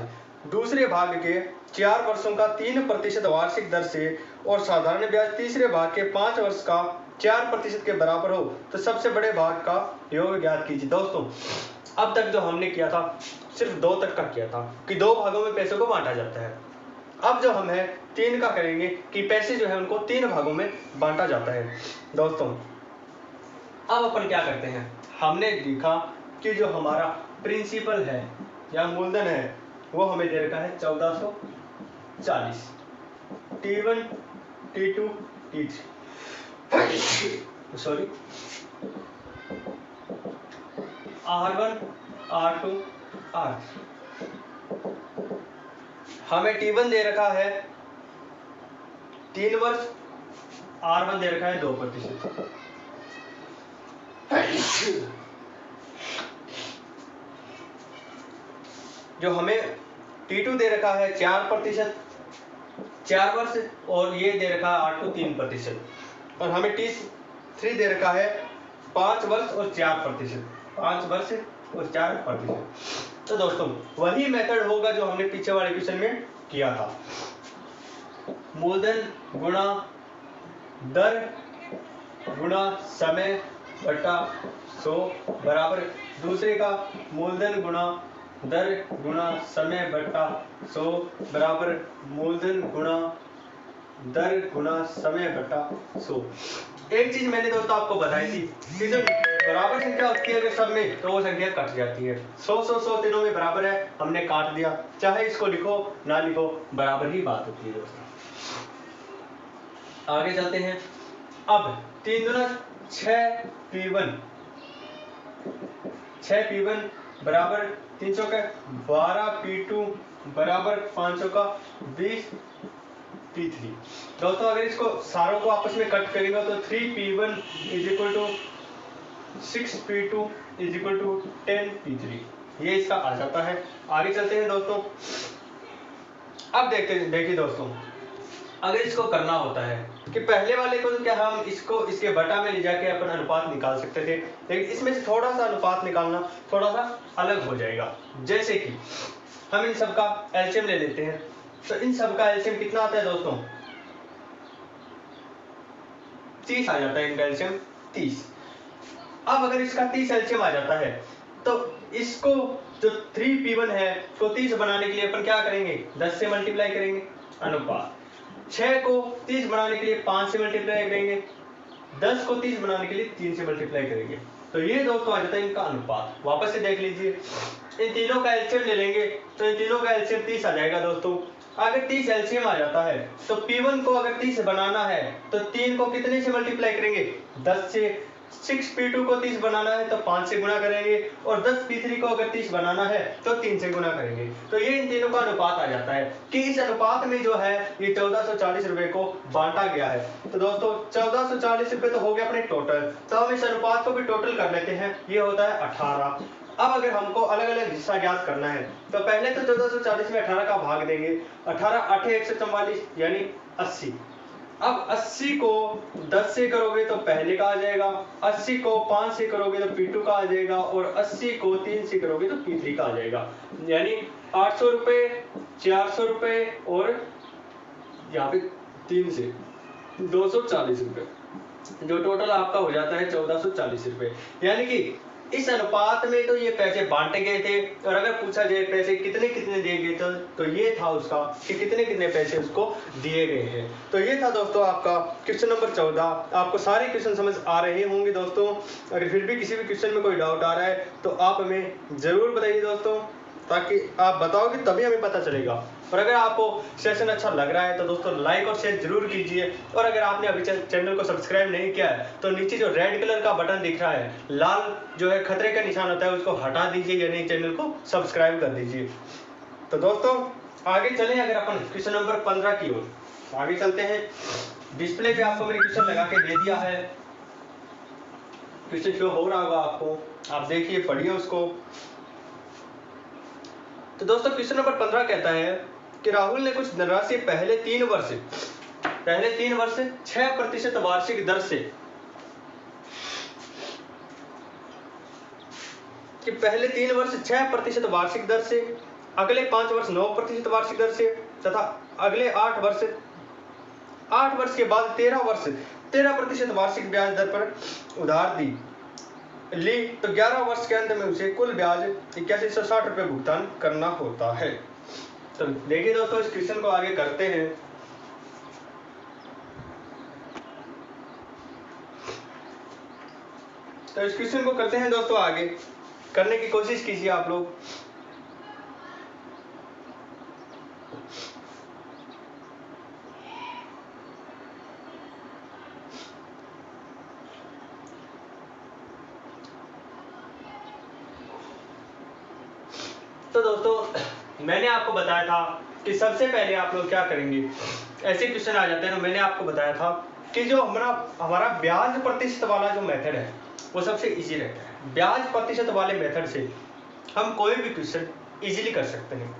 दूसरे भाग के 4 वर्षों का 3% वार्षिक दर से और साधारण ब्याज तीसरे भाग के 5 वर्ष का 4% के बराबर हो तो सबसे बड़े भाग का योग ज्ञात कीजिए। दोस्तों अब तक जो हमने किया था सिर्फ 2 तक का किया था कि 2 भागों में पैसे को बांटा जाता है। अब जो हम है 3 का करेंगे कि पैसे जो है उनको 3 भागों में बांटा जाता है। दोस्तों अब अपन क्या करते हैं, हमने देखा कि जो हमारा प्रिंसिपल है या मूलधन है वो हमें दे रखा है 1440, T1 T2 T3 sorry R1 R2 R3। हमें T1 दे रखा है 3 वर्ष, R1 दे रखा है 2%। जो हमें T2 दे रखा है 4%, 4 वर्ष, और ये दे रखा है R2 3%, और हमें T3 दे रखा है 5 वर्ष और 4%, 5 वर्ष और 4%। तो दोस्तों वही मेथड होगा जो हमने पीछे वाले क्वेश्चन में किया था, मूलधन गुणा दर गुणा समय बटा 100 बराबर दूसरे का मूलधन गुणा दर गुणा समय बटा 100 बराबर मूलधन गुणा दर गुणा समय बटा 100। एक चीज मैंने दोस्तों आपको बताई थी कि जो बराबर संख्या होती है अगर सब में तो वो संख्या कट जाती है। 100 तीनों में बराबर है, हमने काट दिया, चाहे इसको लिखो ना लिखो बराबर ही बात होती है दोस्तों। आगे चलते हैं। अब 3 दूना 6P1, 6P1 बराबर 300 का 12P2 बराबर 500 का 20P3। दोस्तों अगर इसको सारों को आपस में कट करेंगे तो 3P1 is equal to 6P2 is equal to 10P3, ये इसका आ जाता है। आगे चलते हैं दोस्तों। अब देखिए दोस्तों, अगर इसको करना होता है कि पहले वाले को तो क्या हम इसको इसके बटा में ले जाके अपन अनुपात निकाल सकते थे, लेकिन इसमें से थोड़ा सा अनुपात निकालना थोड़ा सा अलग हो जाएगा। जैसे कि हम इन सब का एलसीएम ले लेते हैं, तो इन सब का एलसीएम कितना आता है दोस्तों, 30 आ जाता है इनका एलसीएम 30। अब अगर इसका 30 एलसीएम आ जाता है तो इसको जो 3P1 है तो 30 बनाने के लिए अपन क्या करेंगे, 10 से मल्टीप्लाई करेंगे अनुपात, 6 को 30 बनाने के लिए 5 से मल्टीप्लाई करेंगे, 10 को 30 बनाने के लिए 3 से मल्टीप्लाई करेंगे। तो ये दोस्तों आ जाता है इनका अनुपात। वापस से देख लीजिए, इन तीनों का एलसीएम ले लेंगे तो इन तीनों का एलसीएम 30 आ जाएगा दोस्तों। अगर 30 एलसीएम आ जाता है तो P1 को अगर 30 बनाना है तो 3 को कितने से मल्टीप्लाई करेंगे, 10 से। 6P2 को 30 बनाना है तो 5 से गुणा करेंगे, और 10P3 को अगर 30 बनाना है तो 3 से गुणा करेंगे। तो ये इन तीनों का अनुपात आ जाता है कि इस अनुपात में जो है ये 1440 रुपए को बांटा गया है। तो दोस्तों 1440 रुपए तो हो गया अपने टोटल, तो हम इस अनुपात को भी टोटल कर लेते हैं, ये होता है 18। अब अगर हमको अलग अलग हिस्सा ज्ञात करना है तो पहले तो 1440 में 18 का भाग देंगे, 18 8 144 यानी 80। अब 80 को 10 से करोगे तो पहले का आ जाएगा, 80 को 5 से करोगे तो P2 का आ जाएगा, और 80 को 3 से करोगे तो P3 का आ जाएगा। यानी 800 रुपए, 400 रुपए और यहाँ पे 3 से 240 रुपए, जो टोटल आपका हो जाता है 1440 रुपए। यानी कि इस अनुपात में तो ये पैसे बांटे गए थे, और अगर पूछा जाए पैसे कितने कितने दिए गए तो ये था उसका कि कितने कितने पैसे उसको दिए गए हैं। तो ये था दोस्तों आपका क्वेश्चन नंबर 14। आपको सारे क्वेश्चन समझ आ रहे होंगे दोस्तों। अगर फिर भी किसी भी क्वेश्चन में कोई डाउट आ रहा है तो आप हमें जरूर बताइए दोस्तों, ताकि आप बताओगे तभी हमें पता चलेगा। और अगर आपको सेशन अच्छा लग रहा है तो दोस्तों लाइक और शेयर जरूर कीजिए, और अगर आपने अभी चैनल को सब्सक्राइब नहीं किया है तो नीचे जो रेड कलर का बटन दिख रहा है, लाल जो है खतरे का निशान होता है, उसको हटा दीजिए, यानी चैनल को सब्सक्राइब कर दीजिए। तो दोस्तों आगे चलें अगर अपन क्वेश्चन नंबर 15 की ओर आगे चलते हैं। डिस्प्ले पे आपको मैंने क्वेश्चन लगा के दे दिया है, क्वेश्चन शो हो रहा होगा आपको, आप देखिए पढ़िए उसको। तो दोस्तों क्वेश्चन नंबर 15 कहता है कि राहुल ने कुछ धनराशि पहले 3 वर्ष पहले 3 वर्ष 6% वार्षिक दर से, कि पहले 3 वर्ष 6% वार्षिक दर से, अगले 5 वर्ष 9% वार्षिक दर से, तथा अगले 8 वर्ष के बाद 13 वर्ष 13% वार्षिक ब्याज दर पर उधार ली तो 11 वर्ष के अंत में उसे कुल ब्याज 8160 रुपये भुगतान करना होता है। तो देखिए दोस्तों, इस क्वेश्चन को आगे करते हैं। तो इस क्वेश्चन को करते हैं दोस्तों, आगे करने की कोशिश कीजिए आप लोग। तो दोस्तों, मैंने आपको बताया था कि सबसे पहले आप लोग क्या करेंगे, ऐसे क्वेश्चन आ जाते हैं। तो मैंने आपको बताया था कि जो हमारा ब्याज प्रतिशत वाला जो मेथड है वो सबसे इजी रहता है। ब्याज प्रतिशत वाले मेथड से हम कोई भी क्वेश्चन इजीली कर सकते हैं।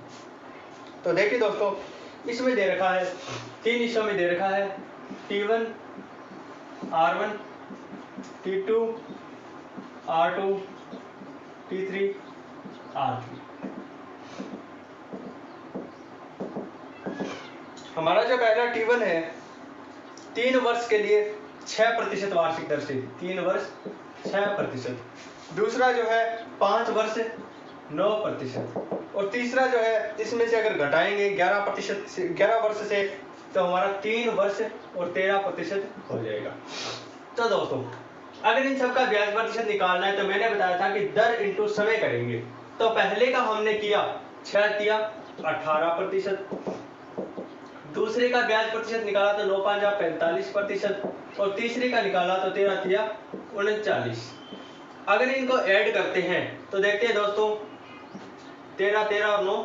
तो देखिए दोस्तों, इसमें दे रखा है 3 हिस्सों में दे रखा है T1 R1 T2 R2 T3 R3। हमारा जो पहला T1 है 3 वर्ष के लिए 6% वार्षिक दर से, 3 वर्ष 6%। दूसरा जो है 5 वर्ष 9%। और तीसरा जो है, इसमें से अगर घटाएंगे 11 वर्ष से, तो हमारा 3 वर्ष और 13% हो जाएगा। तो दोस्तों, अगर इन सबका ब्याज प्रतिशत निकालना है तो मैंने बताया था कि दर इंटू समय करेंगे। तो पहले का हमने किया 6 दिया 18%, दूसरे का ब्याज प्रतिशत निकाला तो 9 5 45%, और तीसरे का निकाला तो 13 दिया 39। अगर इनको ऐड करते हैं तो देखते हैं दोस्तों, 13 और 9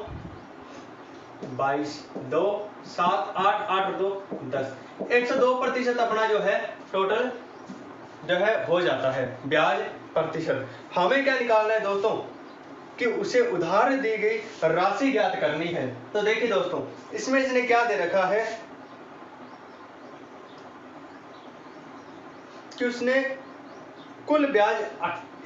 22, 2 7 8 8 और 2 10, 102% अपना जो है टोटल जो है हो जाता है ब्याज प्रतिशत। हमें क्या निकालना है दोस्तों, कि उसे उधार दी गई राशि ज्ञात करनी है। तो देखिए दोस्तों, इसमें इसने क्या दे रखा है कि उसने कुल ब्याज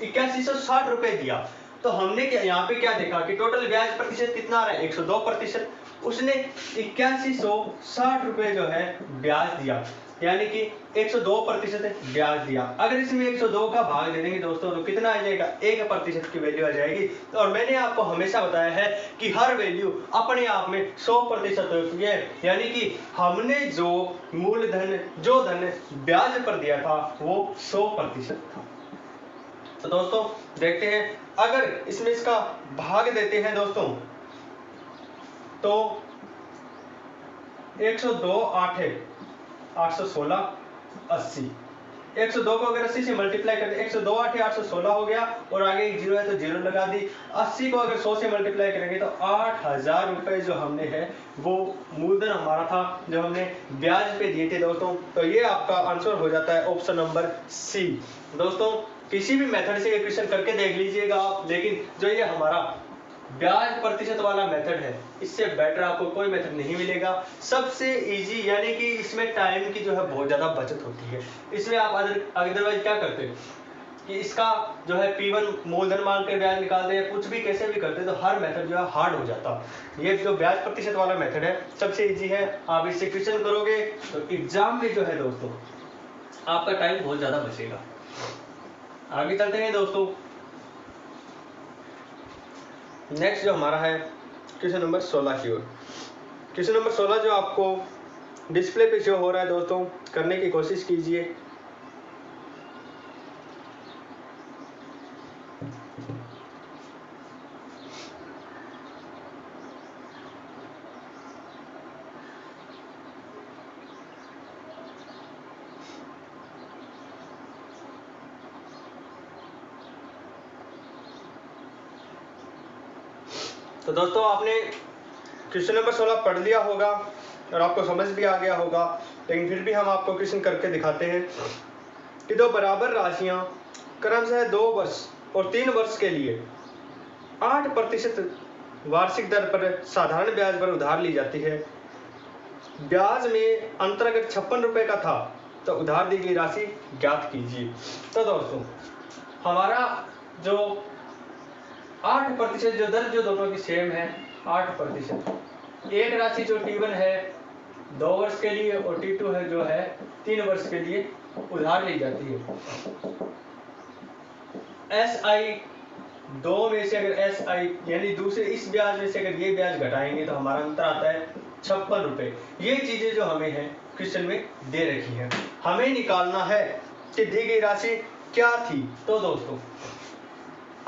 8160 रुपए दिया। तो हमने क्या यहाँ पे क्या देखा कि टोटल ब्याज प्रतिशत कितना आ रहा है, 102%। उसने 8160 रुपए जो है ब्याज दिया, यानी कि 102% ब्याज दिया। अगर इसमें 102 का भाग दे देंगे दोस्तों तो कितना आ जाएगा, 1% की वैल्यू आ जाएगी। और मैंने आपको हमेशा बताया है कि हर वैल्यू अपने आप में 100% होती है, यानी कि हमने जो मूलधन जो धन ब्याज पर दिया था वो 100% था। तो दोस्तों देखते हैं, अगर इसमें इसका भाग देते हैं दोस्तों तो 102 8 816 80, 102 को अगर 80 से मल्टीप्लाई करते 102 8 816 हो गया, और आगे एक जीरो है तो जीरो लगा दी। 80 को अगर 100 से मल्टीप्लाई करेंगे तो 8000 रुपए जो हमने है वो मूलधन हमारा था जो हमने ब्याज पे दिए थे दोस्तों। तो ये आपका आंसर हो जाता है ऑप्शन नंबर सी। दोस्तों, किसी भी मेथड से ये क्वेश्चन करके देख लीजिएगा आप, लेकिन जो ये हमारा ब्याज प्रतिशत वाला मेथड है इससे बेटर आपको कोई मेथड नहीं मिलेगा। सबसे इजी, यानी कि इसमें टाइम की जो है बहुत ज्यादा बचत होती है। इसमें आप अदरवाइज क्या करते हैं कि इसका जो है P1 मूलधन मान कर ब्याज निकालते हैं, कुछ भी कैसे भी करते हैं, तो हर मेथड जो है हार्ड हो जाता। ये जो ब्याज प्रतिशत वाला मेथड है सबसे इजी है। आप इससे क्वेश्चन करोगे तो एग्जाम में जो है दोस्तों आपका टाइम बहुत ज्यादा बचेगा। आगे चलते हैं दोस्तों, नेक्स्ट जो हमारा है क्वेश्चन नंबर 16 की ओर। क्वेश्चन नंबर 16 जो आपको डिस्प्ले पे शो हो रहा है दोस्तों, करने की कोशिश कीजिए। तो दोस्तों, आपने क्वेश्चन नंबर 16 पढ़ लिया होगा और आपको समझ भी आ गया होगा, लेकिन फिर भी हम आपको क्वेश्चन करके दिखाते हैं कि दो बराबर राशियां क्रमशः 2 वर्ष और 3 वर्ष के लिए 8% वार्षिक दर पर साधारण ब्याज पर उधार ली जाती है। ब्याज में अंतर अगर 56 रुपए का था तो उधार दी गई राशि ज्ञात कीजिए। तो दोस्तों हमारा जो 8% जो दर जो दोनों की सेम है 8%। एक राशि जो T1 है 2 वर्ष के लिए और T2 है जो है 3 वर्ष के लिए उधार ली जाती है। SI दो में से अगर SI यानी दूसरे इस ब्याज में से अगर ये ब्याज घटाएंगे तो हमारा अंतर आता है 56 रुपए। ये चीजें जो हमें है क्वेश्चन में दे रखी है, हमें निकालना है कि दी गई राशि क्या थी। तो दोस्तों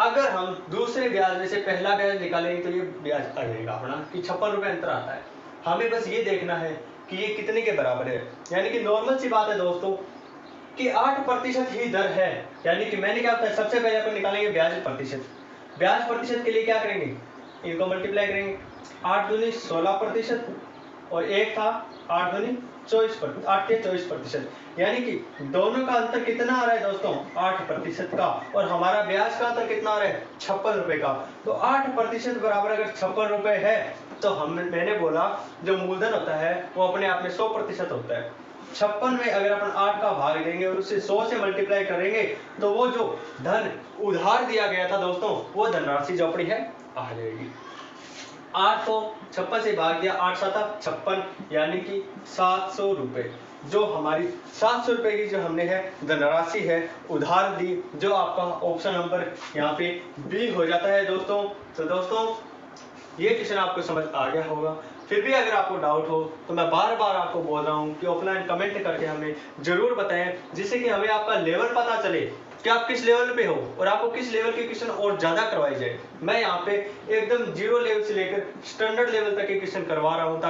अगर हम दूसरे ब्याज में से पहला ब्याज निकालेंगे तो ये ब्याज आ जाएगा अपना कि 56 रुपए अंतर आता है। हमें बस ये देखना है कि ये कितने के बराबर है, यानी कि नॉर्मल सी बात है दोस्तों कि 8% ही दर है, यानी कि मैंने क्या होता है सबसे पहले अपन निकालेंगे ब्याज प्रतिशत। ब्याज प्रतिशत के लिए क्या करेंगे, इनको मल्टीप्लाई करेंगे। 8 दूनी 16% और एक था 8 दूनी 24%, यानी कि दोनों का अंतर कितना आ रहा है दोस्तों 8% का, और हमारा ब्याज का अंतर कितना आ रहा है 56 रुपए का। तो 8% बराबर अगर 56 रुपए है तो मैंने बोला जो मूलधन होता है वो अपने आप में 100% होता है। 56 में अगर अपन 8 का भाग देंगे और उससे 100 से मल्टीप्लाई करेंगे तो वो जो धन उधार दिया गया था दोस्तों वो धनराशि जो अपनी है आ जाएगी। 8 को 56 से भाग दिया, 8 7 56, यानी कि 700 रुपए। जो हमारी 700 रुपए की जो हमने है धनराशि है उधार दी, जो आपका ऑप्शन नंबर यहाँ पे बी हो जाता है दोस्तों। तो दोस्तों ये क्वेश्चन आपको समझ आ गया होगा। फिर भी अगर आपको डाउट हो तो मैं बार बार आपको बोल रहा हूँ कि ऑफलाइन कमेंट करके हमें जरूर बताएं, जिससे कि हमें आपका लेवल पता चले कि आप किस लेवल पे हो और आपको किस लेवल के क्वेश्चन और ज्यादा करवाए जाए। मैं यहाँ पे एकदम 0 लेवल से लेकर स्टैंडर्ड लेवल तक के क्वेश्चन करवा रहा हूँ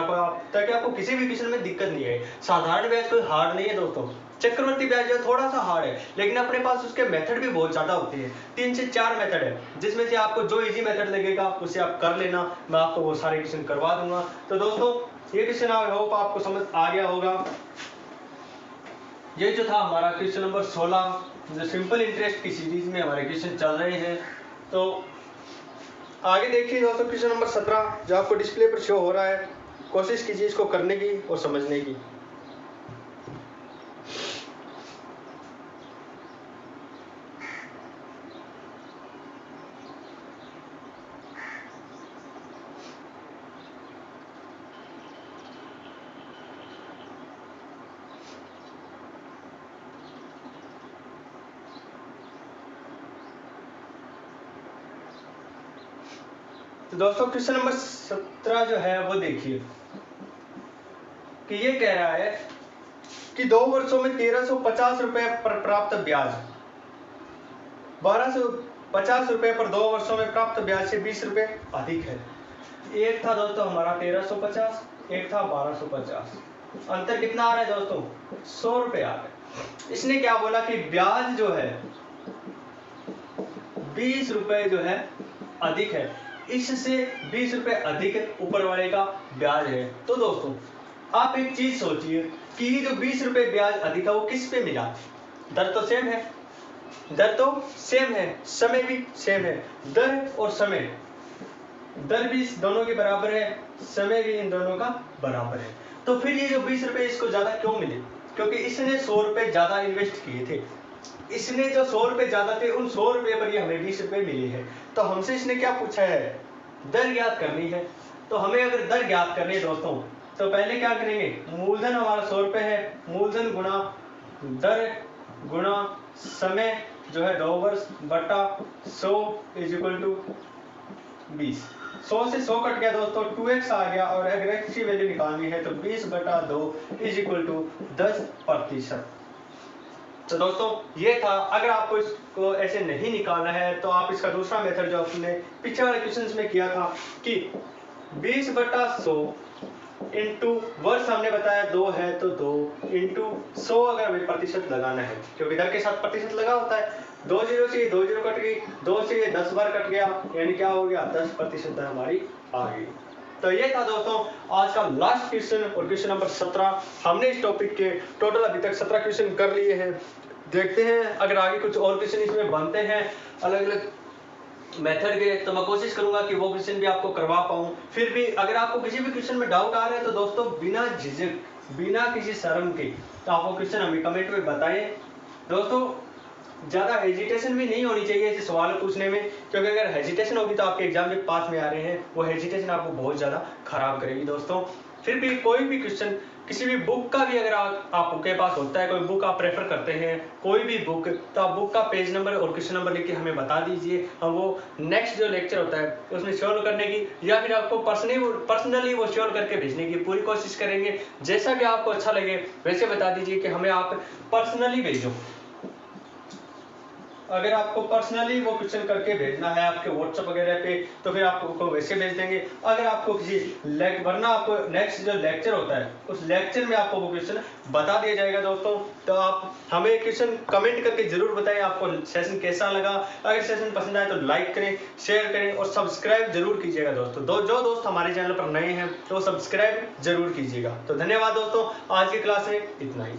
ताकि आपको किसी भी क्वेश्चन में दिक्कत नहीं आए। साधारण ब्याज कोई हार्ड नहीं है दोस्तों, चक्रवर्ती ब्याज जो थोड़ा सा हार्ड है, लेकिन अपने पास उसके मेथड भी बहुत ज्यादा होते हैं। 3 से 4 मेथड है, जिसमें से आपको जो इजी मेथड लगेगा उसे आप कर लेना, मैं आपको वो सारे क्वेश्चन करवा दूंगा। तो दोस्तों ये क्वेश्चन आई होप आपको समझ आ गया होगा। ये जो था हमारा क्वेश्चन नंबर 16, जो सिंपल इंटरेस्ट की सीरीज में हमारे क्वेश्चन चल रहे हैं। तो आगे देखिए दोस्तों क्वेश्चन नंबर 17 जो आपको डिस्प्ले पर शो हो रहा है, कोशिश कीजिए इसको करने की और समझने की। तो दोस्तों क्वेश्चन नंबर 17 जो है वो देखिए कि ये कह रहा है कि 2 वर्षों में 1350 रुपए पर प्राप्त ब्याज 1250 रुपए पर 2 वर्षों में प्राप्त ब्याज से 20 रुपए अधिक है। एक था दोस्तों हमारा 1350, एक था 1250, अंतर कितना आ रहा है दोस्तों 100 रुपए आ रहा है। इसने क्या बोला कि ब्याज जो है 20 रुपए जो है अधिक है, इससे 20 रुपए अधिक ऊपर वाले का ब्याज है। तो दोस्तों आप एक चीज सोचिए कि ये जो 20 रुपए ब्याज अधिक है वो किस पे मिला, दर तो सेम है, दर तो सेम है, समय भी सेम है। दर और समय, दर भी दोनों के बराबर है, समय भी इन दोनों का बराबर है। तो फिर ये जो 20 रुपए इसको ज्यादा क्यों मिले, क्योंकि इसने 100 रुपए ज्यादा इन्वेस्ट किए थे। इसने जो 100 रुपए ज्यादा थे उन 100 रुपए पर ये हमें 20 रुपए मिले हैं। तो हमसे इसने क्या पूछा है, दर ज्ञात करनी है। तो हमें अगर दर ज्ञात करनी है दोस्तों तो पहले क्या करेंगे, मूलधन हमारा 100 रुपए है, मूलधन गुणा दर गुणा समय जो है 2 वर्ष बटा 100 इज इक्वल टू 20। 100 से 100 कट गया दोस्तों, 2x आ गया, और अगर x की वैल्यू निकालनी है तो 20 बटा 2 इज इक्वल टू 10%। तो दोस्तों ये था। अगर आपको इसको ऐसे नहीं निकालना है तो आप इसका दूसरा मेथड जो आपने पिछले वाले क्वेश्चंस में किया था कि 20 बटा 100 इंटू वर्ष हमने बताया 2 है तो 2 इंटू 100 अगर हमें प्रतिशत लगाना है, क्योंकि दर के साथ प्रतिशत लगा होता है। 2 जीरो से 2 जीरो कट गई, 2 से 10 बार कट गया, यानी क्या हो गया 10% दर हमारी आ गई। तो ये था दोस्तों आज का लास्ट क्वेश्चन और क्वेश्चन नंबर 17। हमने इस टॉपिक के टोटल अभी तक 17 क्वेश्चन कर लिए हैं। देखते हैं अगर आगे कुछ और क्वेश्चन इसमें बनते हैं अलग अलग मेथड के, तो मैं कोशिश करूंगा कि वो क्वेश्चन भी आपको करवा पाऊं। फिर भी अगर आपको किसी भी क्वेश्चन में डाउट आ रहा है तो दोस्तों बिना झिझक, बिना किसी शर्म के, तो आप वो क्वेश्चन हमें कमेंट में बताएं। दोस्तों ज़्यादा हेजिटेशन भी नहीं होनी चाहिए ऐसे सवाल पूछने में, क्योंकि अगर हेजिटेशन होगी तो आपके एग्जाम जो पास में आ रहे हैं वो हेजिटेशन आपको बहुत ज़्यादा खराब करेगी दोस्तों। फिर भी कोई भी क्वेश्चन किसी भी बुक का भी अगर आपके पास होता है, कोई बुक आप प्रेफर करते हैं, कोई भी बुक, तो आप बुक का पेज नंबर और क्वेश्चन नंबर लिख के हमें बता दीजिए। हम वो नेक्स्ट जो लेक्चर होता है उसमें सॉल्व करने की या फिर आपको पर्सनली वो सॉल्व करके भेजने की पूरी कोशिश करेंगे। जैसा भी आपको अच्छा लगे वैसे बता दीजिए कि हमें आप पर्सनली भेजो। अगर आपको पर्सनली वो क्वेश्चन करके भेजना है आपके व्हाट्सएप वगैरह पे तो फिर आपको वैसे भेज देंगे। अगर आपको किसी वरना आपको नेक्स्ट जो लेक्चर होता है उस लेक्चर में आपको वो क्वेश्चन बता दिया जाएगा दोस्तों। तो आप हमें क्वेश्चन कमेंट करके जरूर बताएं आपको सेशन कैसा लगा। अगर सेशन पसंद आए तो लाइक करें, शेयर करें और सब्सक्राइब जरूर कीजिएगा दोस्तों। जो दोस्त हमारे चैनल पर नए हैं तो सब्सक्राइब जरूर कीजिएगा। तो धन्यवाद दोस्तों, आज की क्लास में इतना ही।